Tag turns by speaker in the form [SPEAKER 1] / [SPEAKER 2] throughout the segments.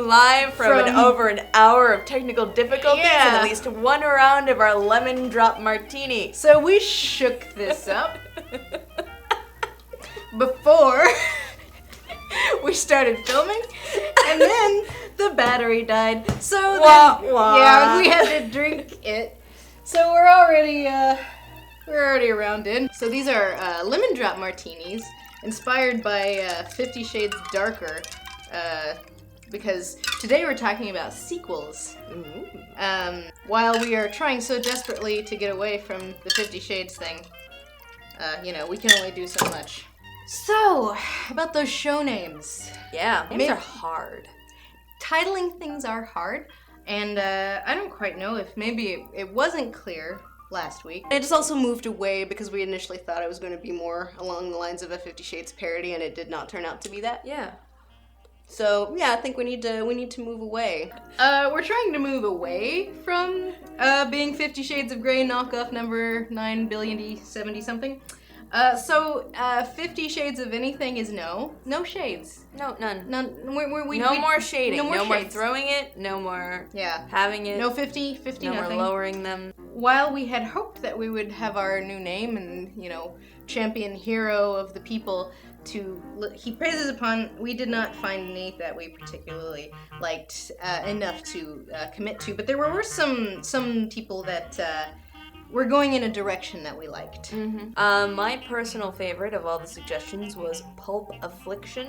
[SPEAKER 1] live from over an hour of technical difficulties and at least one round of our lemon drop martini.
[SPEAKER 2] So we shook this up before we started filming, and then the battery died. So then, we had to drink it. So we're already around in. So these are lemon drop martinis, inspired by 50 Shades Darker, because today we're talking about sequels. While we are trying so desperately to get away from the 50 Shades thing, we can only do so much. So, about those show names.
[SPEAKER 1] Yeah, names are hard.
[SPEAKER 2] Titling things are hard, and I don't quite know if maybe it wasn't clear last week. It just also moved away because we initially thought it was going to be more along the lines of a 50 Shades parody, and it did not turn out to be that.
[SPEAKER 1] Yeah.
[SPEAKER 2] So yeah, I think we need to move away. We're trying to move away from being 50 Shades of Grey knockoff number 9,070 something. So 50 Shades of anything is no shades.
[SPEAKER 1] No, none.
[SPEAKER 2] None.
[SPEAKER 1] No more shading.
[SPEAKER 2] No more
[SPEAKER 1] throwing it. No more.
[SPEAKER 2] Yeah.
[SPEAKER 1] Having it.
[SPEAKER 2] No 50
[SPEAKER 1] no
[SPEAKER 2] nothing.
[SPEAKER 1] more lowering them.
[SPEAKER 2] While we had hoped that we would have our new name and champion hero of the people he praises upon, we did not find any that we particularly liked enough to commit to. But there were some people that were going in a direction that we liked.
[SPEAKER 1] Mm-hmm. My personal favorite of all the suggestions was Pulp Affliction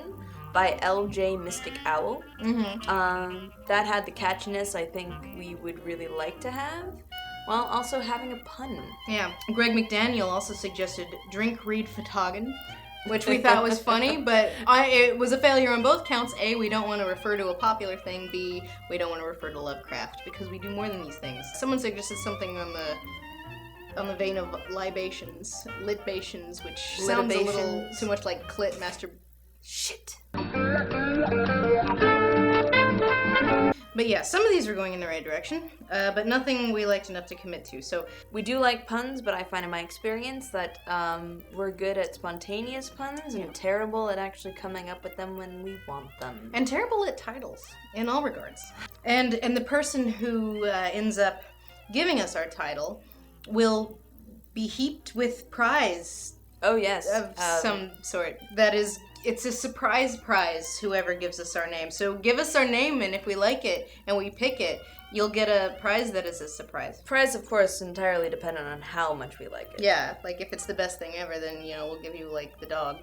[SPEAKER 1] by LJ Mystic Owl.
[SPEAKER 2] Mm-hmm.
[SPEAKER 1] That had the catchiness I think we would really like to have, while also having a pun.
[SPEAKER 2] Yeah. Greg McDaniel also suggested Drink Read Photogin, which we thought was funny, but it was a failure on both counts. A, we don't want to refer to a popular thing. B, we don't want to refer to Lovecraft, because we do more than these things. Someone suggested something on the vein of libations, litbations, which sounds a little too much like clit master. Shit. But yeah, some of these were going in the right direction, but nothing we liked enough to commit to. So
[SPEAKER 1] we do like puns, but I find in my experience that we're good at spontaneous puns and terrible at actually coming up with them when we want them.
[SPEAKER 2] And terrible at titles, in all regards. And the person who ends up giving us our title will be heaped with prize.
[SPEAKER 1] Oh yes,
[SPEAKER 2] of some sort. That is, it's a surprise prize, whoever gives us our name. So give us our name, and if we like it and we pick it, you'll get a prize that is a surprise.
[SPEAKER 1] Prize, of course, entirely dependent on how much we like it.
[SPEAKER 2] Yeah, like if it's the best thing ever, then we'll give you like the dog.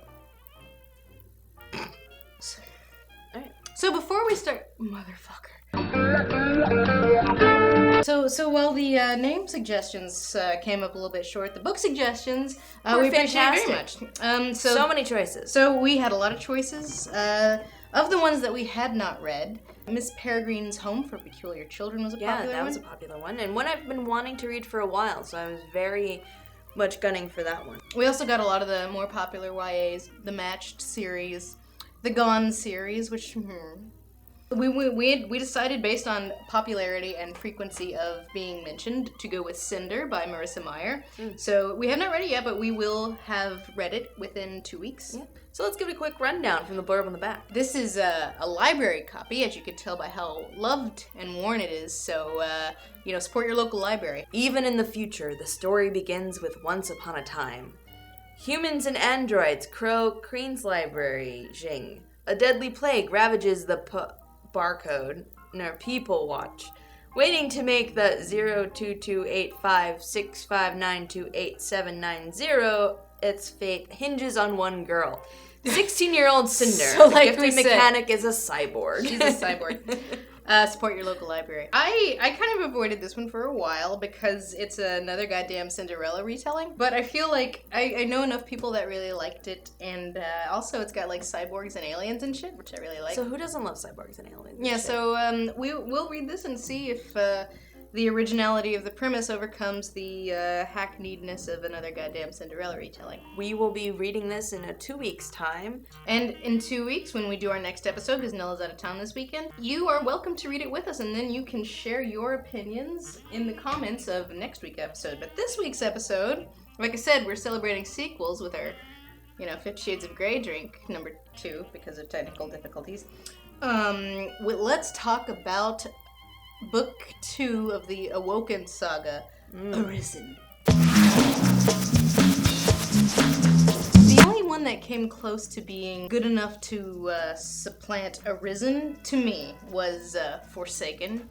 [SPEAKER 2] Alright. So before we start, motherfucker. So while the name suggestions came up a little bit short, the book suggestions we appreciate very much.
[SPEAKER 1] So many choices.
[SPEAKER 2] So we had a lot of choices. Of the ones that we had not read, Miss Peregrine's Home for Peculiar Children was a popular one.
[SPEAKER 1] Yeah, that was a popular one, and one I've been wanting to read for a while, so I was very much gunning for that one.
[SPEAKER 2] We also got a lot of the more popular YAs, the Matched series, the Gone series, which... We decided, based on popularity and frequency of being mentioned, to go with Cinder by Marissa Meyer. So we have not read it yet, but we will have read it within 2 weeks.
[SPEAKER 1] Yeah. So let's give it a quick rundown from the blurb on the back.
[SPEAKER 2] This is a library copy, as you could tell by how loved and worn it is. So, support your local library.
[SPEAKER 1] Even in the future, the story begins with Once Upon a Time. Humans and androids crow Kreen's library, Jing. A deadly plague ravages the barcode, people watch, waiting to make the 0228565928790. Its fate hinges on one girl. 16-year-old Cinder.
[SPEAKER 2] So like
[SPEAKER 1] the gifted mechanic is a cyborg.
[SPEAKER 2] She's a cyborg. Support your local library. I kind of avoided this one for a while because it's another goddamn Cinderella retelling. But I feel like I know enough people that really liked it, and also it's got like cyborgs and aliens and shit, which I really like.
[SPEAKER 1] So who doesn't love cyborgs and aliens?
[SPEAKER 2] Yeah, so we'll read this and see if the originality of the premise overcomes the hackneyedness of another goddamn Cinderella retelling.
[SPEAKER 1] We will be reading this in 2 weeks' time.
[SPEAKER 2] And in 2 weeks, when we do our next episode, because Nella's out of town this weekend, you are welcome to read it with us, and then you can share your opinions in the comments of next week's episode. But this week's episode, like I said, we're celebrating sequels with our, 50 Shades of Grey drink, number 2, because of technical difficulties. Let's talk about Book 2 of the Awoken Saga, Arisen. The only one that came close to being good enough to supplant Arisen, to me, was Forsaken.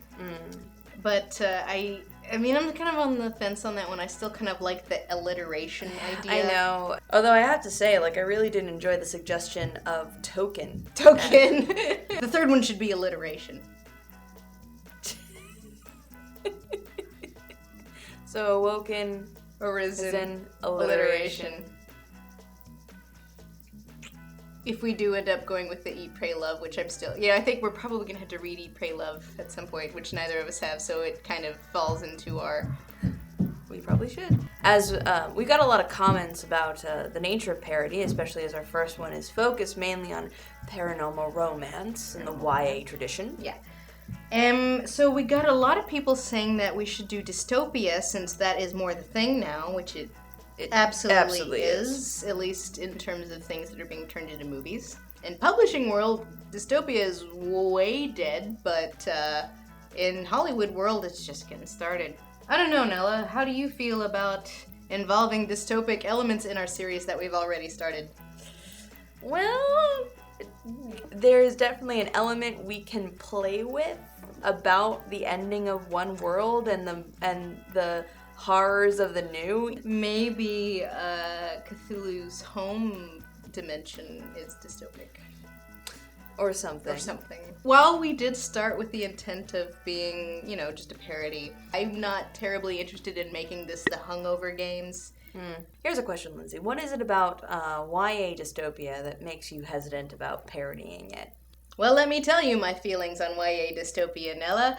[SPEAKER 2] But I mean, I'm kind of on the fence on that one. I still kind of like the alliteration idea.
[SPEAKER 1] I know. Although I have to say, like, I really did enjoy the suggestion of token.
[SPEAKER 2] Token. The third one should be alliteration.
[SPEAKER 1] So Awoken,
[SPEAKER 2] Arisen,
[SPEAKER 1] alliteration.
[SPEAKER 2] If we do end up going with the Eat, Pray, Love, which I think we're probably going to have to read Eat, Pray, Love at some point, which neither of us have, so it kind of falls into our...
[SPEAKER 1] We probably should. As we got a lot of comments about the nature of parody, especially as our first one is focused mainly on paranormal romance and the YA tradition.
[SPEAKER 2] Yeah. So we got a lot of people saying that we should do dystopia, since that is more the thing now, which it absolutely is, at least in terms of things that are being turned into movies. In publishing world, dystopia is way dead, but in Hollywood world, it's just getting started. I don't know, Nella, how do you feel about involving dystopic elements in our series that we've already started?
[SPEAKER 1] Well, there's definitely an element we can play with about the ending of one world and the horrors of the new.
[SPEAKER 2] Maybe Cthulhu's home dimension is dystopic.
[SPEAKER 1] Or something.
[SPEAKER 2] While we did start with the intent of being, just a parody, I'm not terribly interested in making this the Hungover Games.
[SPEAKER 1] Here's a question, Lindsay. What is it about YA dystopia that makes you hesitant about parodying it?
[SPEAKER 2] Well, let me tell you my feelings on YA dystopia, Nella.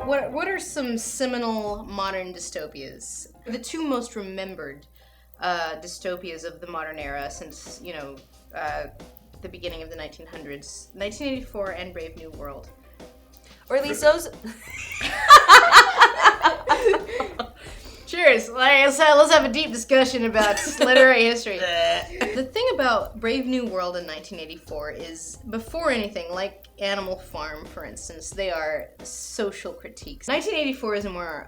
[SPEAKER 2] What are some seminal modern dystopias? The two most remembered dystopias of the modern era since, the beginning of the 1900s, 1984 and Brave New World.
[SPEAKER 1] Or at least those...
[SPEAKER 2] Cheers. Let's have a deep discussion about literary history. The thing about Brave New World in 1984 is, before anything, like Animal Farm, for instance, they are social critiques. 1984 is a more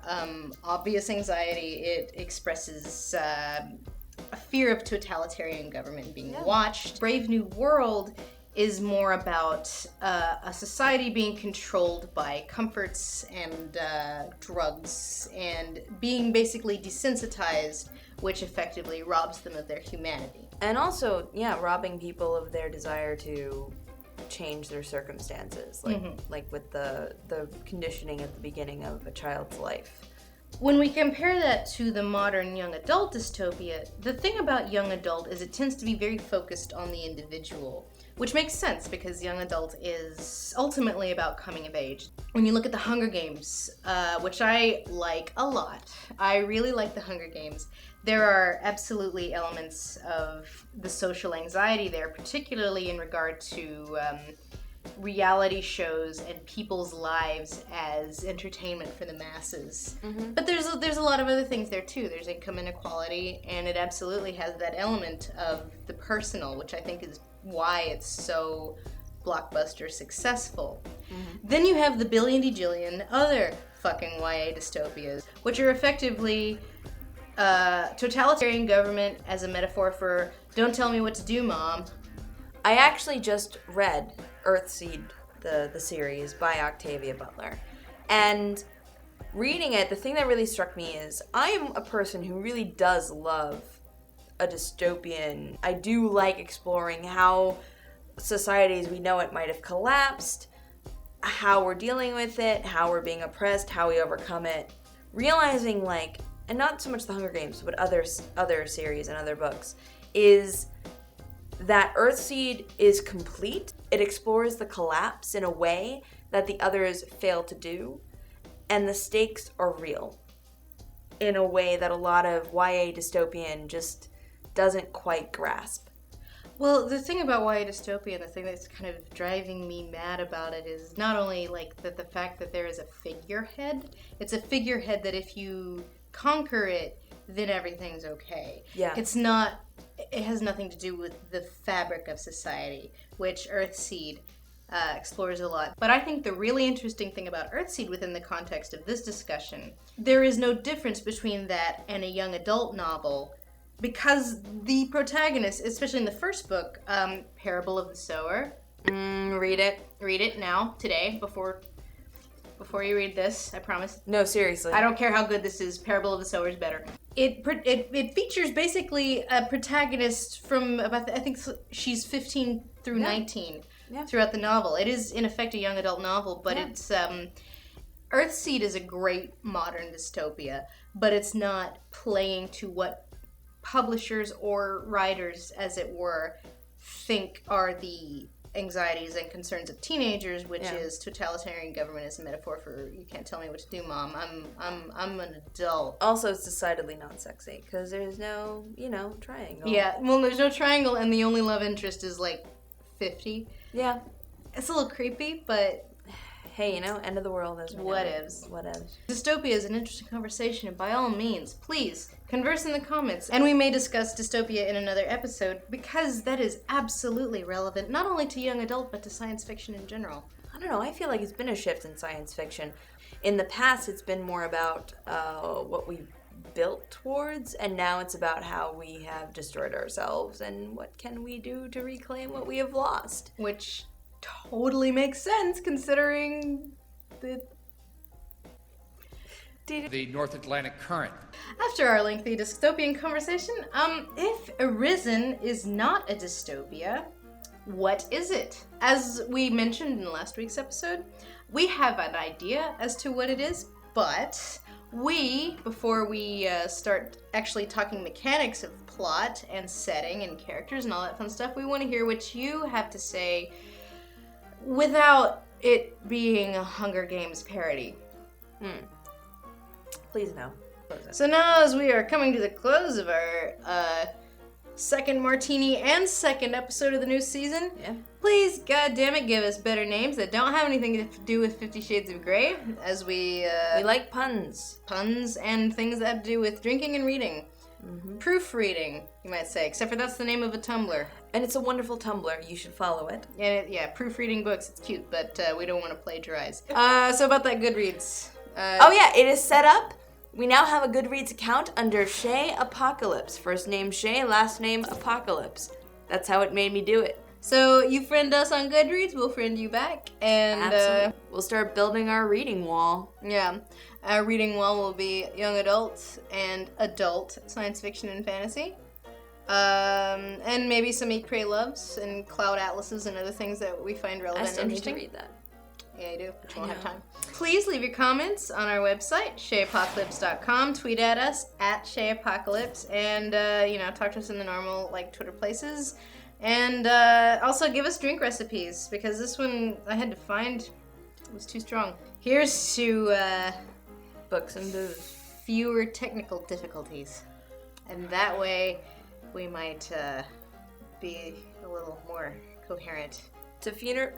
[SPEAKER 2] obvious anxiety. It expresses a fear of totalitarian government being watched. Brave New World is more about a society being controlled by comforts and drugs and being basically desensitized, which effectively robs them of their humanity.
[SPEAKER 1] And also, robbing people of their desire to change their circumstances, like with the conditioning at the beginning of a child's life.
[SPEAKER 2] When we compare that to the modern young adult dystopia, the thing about young adult is it tends to be very focused on the individual, which makes sense because young adult is ultimately about coming of age. When you look at the Hunger Games, which I like a lot, I really like the Hunger Games. There are absolutely elements of the social anxiety there, particularly in regard to reality shows and people's lives as entertainment for the masses. But there's a lot of other things there too. There's income inequality, and it absolutely has that element of the personal, which I think is why it's so blockbuster successful. Then you have the billion-de-jillion other fucking YA dystopias, which are effectively totalitarian government as a metaphor for don't tell me what to do, Mom.
[SPEAKER 1] I actually just read Earthseed, the series by Octavia Butler. And reading it, the thing that really struck me is I'm a person who really does love a dystopian. I do like exploring how society as we know it might have collapsed, how we're dealing with it, how we're being oppressed, how we overcome it. Realizing, and not so much the Hunger Games, but other series and other books, is that Earthseed is complete. It explores the collapse in a way that the others fail to do, and the stakes are real in a way that a lot of YA dystopian just doesn't quite grasp.
[SPEAKER 2] Well, the thing about YA dystopia, and the thing that's kind of driving me mad about it, is not only the fact that there is a figurehead. It's a figurehead that if you conquer it, then everything's okay.
[SPEAKER 1] Yeah.
[SPEAKER 2] It has nothing to do with the fabric of society, which Earthseed explores a lot. But I think the really interesting thing about Earthseed within the context of this discussion, there is no difference between that and a young adult novel, because the protagonist, especially in the first book, Parable of the Sower.
[SPEAKER 1] Read it.
[SPEAKER 2] Read it now, today, before you read this, I promise.
[SPEAKER 1] No, seriously.
[SPEAKER 2] I don't care how good this is. Parable of the Sower is better. It features basically a protagonist from about, I think she's 15 through 19 throughout the novel. It is, in effect, a young adult novel, but it's... Earthseed is a great modern dystopia, but it's not playing to what publishers or writers, as it were, think are the anxieties and concerns of teenagers, which is totalitarian government as a metaphor for you can't tell me what to do, Mom. I'm an adult.
[SPEAKER 1] Also, it's decidedly not sexy because there's no, triangle.
[SPEAKER 2] Yeah, well, there's no triangle, and the only love interest is like 50.
[SPEAKER 1] Yeah,
[SPEAKER 2] it's a little creepy, but
[SPEAKER 1] hey, end of the world is
[SPEAKER 2] whatevs.
[SPEAKER 1] Whatevs.
[SPEAKER 2] Dystopia is an interesting conversation, and by all means, please converse in the comments. And we may discuss dystopia in another episode, because that is absolutely relevant, not only to young adult, but to science fiction in general.
[SPEAKER 1] I don't know, I feel like it's been a shift in science fiction. In the past, it's been more about what we built towards, and now it's about how we have destroyed ourselves, and what can we do to reclaim what we have lost.
[SPEAKER 2] Which totally makes sense, considering the
[SPEAKER 3] North Atlantic Current.
[SPEAKER 2] After our lengthy dystopian conversation, if Arisen is not a dystopia, what is it? As we mentioned in last week's episode, we have an idea as to what it is, but before we start actually talking mechanics of plot and setting and characters and all that fun stuff, we want to hear what you have to say without it being a Hunger Games parody.
[SPEAKER 1] Please no.
[SPEAKER 2] So now, as we are coming to the close of our second martini and second episode of the new season, please, goddammit, give us better names that don't have anything to do with 50 Shades of Grey, as we
[SPEAKER 1] like puns.
[SPEAKER 2] Puns and things that have to do with drinking and reading. Proofreading, you might say, except for that's the name of a Tumblr.
[SPEAKER 1] And it's a wonderful Tumblr. You should follow it.
[SPEAKER 2] And proofreading books. It's cute, but we don't want to plagiarize. So about that Goodreads.
[SPEAKER 1] It is set up. We now have a Goodreads account under Shay Apocalypse. First name Shay, last name Apocalypse. That's how it made me do it.
[SPEAKER 2] So you friend us on Goodreads, we'll friend you back. And
[SPEAKER 1] we'll start building our reading wall.
[SPEAKER 2] Yeah. Our reading wall will be young adult and adult science fiction and fantasy. And maybe some Eat, Pray, Loves and Cloud Atlases and other things that we find relevant and interesting.
[SPEAKER 1] I still need to read that.
[SPEAKER 2] Yeah, you do, but you won't have time. Please leave your comments on our website, shayapocalypse.com. Tweet at us, at shayapocalypse, and, talk to us in the normal, Twitter places. And also give us drink recipes, because this one I had to find was too strong. Here's to
[SPEAKER 1] books and booze.
[SPEAKER 2] Fewer technical difficulties. And that way we might be a little more coherent.
[SPEAKER 1] To feeder...